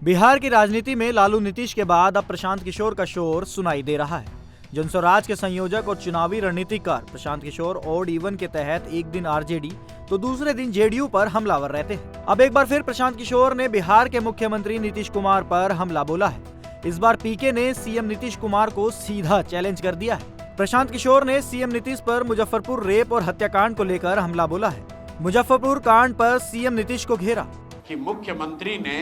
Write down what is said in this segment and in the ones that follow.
बिहार की राजनीति में लालू नीतीश के बाद अब प्रशांत किशोर का शोर सुनाई दे रहा है। जनस्वराज के संयोजक और चुनावी रणनीतिकार प्रशांत किशोर ऑड इवन के तहत एक दिन आरजेडी तो दूसरे दिन जेडीयू पर हमलावर रहते हैं। अब एक बार फिर प्रशांत किशोर ने बिहार के मुख्यमंत्री नीतीश कुमार पर हमला बोला है। इस बार पीके ने सीएम नीतीश कुमार को सीधा चैलेंज कर दिया है। प्रशांत किशोर ने सीएम नीतीश पर मुजफ्फरपुर रेप और हत्याकांड को लेकर हमला बोला है। मुजफ्फरपुर कांड पर सीएम नीतीश को घेरा कि मुख्यमंत्री ने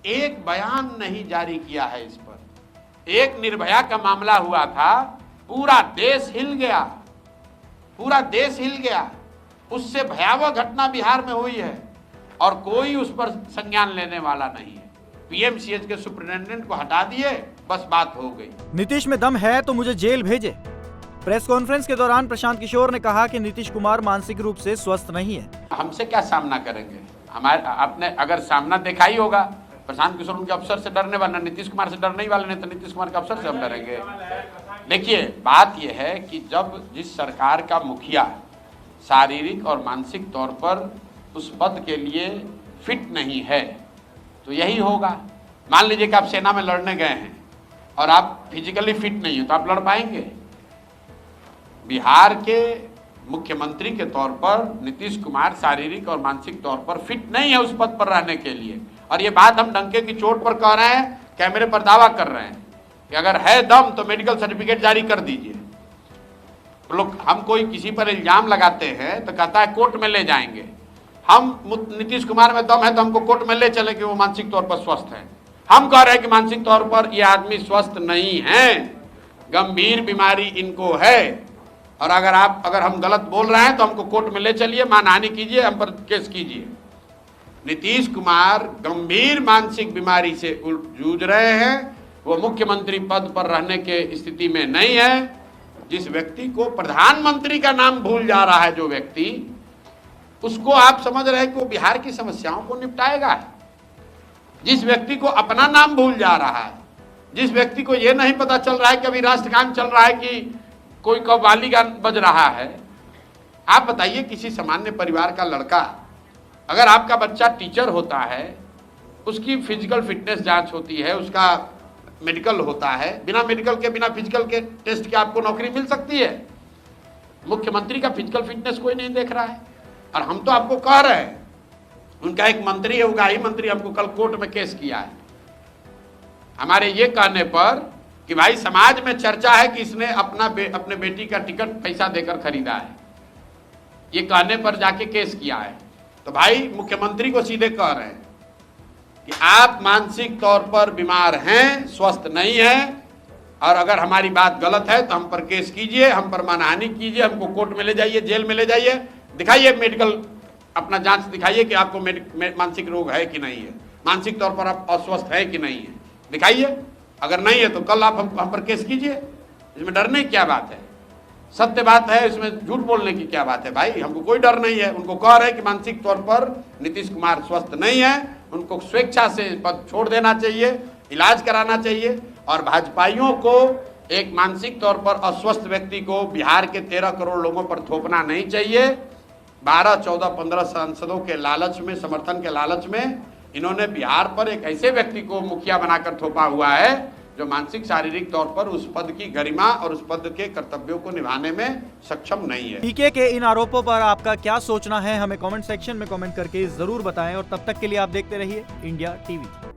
एक बयान नहीं जारी किया है। इस पर एक निर्भया का मामला हुआ था, पूरा देश हिल गया, पूरा देश हिल गया। उससे भयावह घटना बिहार में हुई है और कोई उस पर संज्ञान लेने वाला नहीं है। पीएमसीएच के सुपरिटेंडेंट को हटा दिए, बस बात हो गई। नीतीश में दम है तो मुझे जेल भेजे। प्रेस कॉन्फ्रेंस के दौरान प्रशांत किशोर ने कहा कि नीतीश कुमार मानसिक रूप से स्वस्थ नहीं है। हमसे क्या सामना करेंगे? हमारे आपने अगर सामना देखा ही होगा, प्रशांत किशोर उनके अफसर से डरने वाला, नीतीश कुमार से डरने वाले नहीं, तो नीतीश कुमार के अफसर से हम डरेंगे? देखिए, बात यह है कि जब जिस सरकार का मुखिया शारीरिक और मानसिक तौर पर उस पद के लिए फिट नहीं है तो यही होगा। मान लीजिए कि आप सेना में लड़ने गए हैं और आप फिजिकली फिट नहीं हो तो आप लड़ पाएंगे? बिहार के मुख्यमंत्री के तौर पर नीतीश कुमार शारीरिक और मानसिक तौर पर फिट नहीं है उस पद पर रहने के लिए। और ये बात हम डंके की चोट पर कह रहे हैं, कैमरे पर दावा कर रहे हैं कि अगर है दम तो मेडिकल सर्टिफिकेट जारी कर दीजिए। लोग हम कोई किसी पर इल्जाम लगाते हैं तो कहता है कोर्ट में ले जाएंगे। हम नीतीश कुमार में दम है तो हमको कोर्ट में ले चले कि वो मानसिक तौर पर स्वस्थ है। हम कह रहे हैं कि मानसिक तौर पर ये आदमी स्वस्थ नहीं है, गंभीर बीमारी इनको है। और अगर हम गलत बोल रहे हैं तो हमको कोर्ट में ले चलिए, मानहानि कीजिए, हम पर केस कीजिए। नीतीश कुमार गंभीर मानसिक बीमारी से जूझ रहे हैं, वो मुख्यमंत्री पद पर रहने के स्थिति में नहीं है। जिस व्यक्ति को प्रधानमंत्री का नाम भूल जा रहा है, जो व्यक्ति, उसको आप समझ रहे हैं कि वो बिहार की समस्याओं को निपटाएगा। जिस व्यक्ति को अपना नाम भूल जा रहा है, जिस व्यक्ति को ये नहीं पता चल रहा है कि अभी राष्ट्रगान चल रहा है कि कोई कव्वाली गान बज रहा है। आप बताइए, किसी सामान्य परिवार का लड़का, अगर आपका बच्चा टीचर होता है, उसकी फिजिकल फिटनेस जांच होती है, उसका मेडिकल होता है, बिना मेडिकल के, बिना फिजिकल के टेस्ट के आपको नौकरी मिल सकती है। मुख्यमंत्री का फिजिकल फिटनेस कोई नहीं देख रहा है। और हम तो आपको कह रहे हैं, उनका एक मंत्री है, उगाही मंत्री, हमको कल कोर्ट में केस किया है हमारे ये कहने पर कि भाई समाज में चर्चा है कि इसने अपने बेटी का टिकट पैसा देकर खरीदा है। ये कहने पर जाके केस किया है। तो भाई मुख्यमंत्री को सीधे कह रहे हैं कि आप मानसिक तौर पर बीमार हैं, स्वस्थ नहीं हैं, और अगर हमारी बात गलत है तो हम पर केस कीजिए, हम पर मानहानि कीजिए, हमको कोर्ट में ले जाइए, जेल में ले जाइए, दिखाइए मेडिकल अपना जांच दिखाइए कि आपको मानसिक रोग है कि नहीं है, मानसिक तौर पर आप अस्वस्थ है कि नहीं है, दिखाइए। अगर नहीं है तो कल आप हम पर केस कीजिए। इसमें डरने की क्या बात है? सत्य बात है, इसमें झूठ बोलने की क्या बात है? भाई हमको कोई डर नहीं है। उनको कह रहे हैं कि मानसिक तौर पर नीतीश कुमार स्वस्थ नहीं है, उनको स्वेच्छा से पद छोड़ देना चाहिए, इलाज कराना चाहिए। और भाजपाइयों को एक मानसिक तौर पर अस्वस्थ व्यक्ति को बिहार के 13 करोड़ लोगों पर थोपना नहीं चाहिए। 12, 14, 15 सांसदों के लालच में, समर्थन के लालच में इन्होंने बिहार पर एक ऐसे व्यक्ति को मुखिया बनाकर थोपा हुआ है जो मानसिक शारीरिक तौर पर उस पद की गरिमा और उस पद के कर्तव्यों को निभाने में सक्षम नहीं है। पीके के इन आरोपों पर आपका क्या सोचना है, हमें कमेंट सेक्शन में कमेंट करके जरूर बताएं। और तब तक के लिए आप देखते रहिए इंडिया टीवी।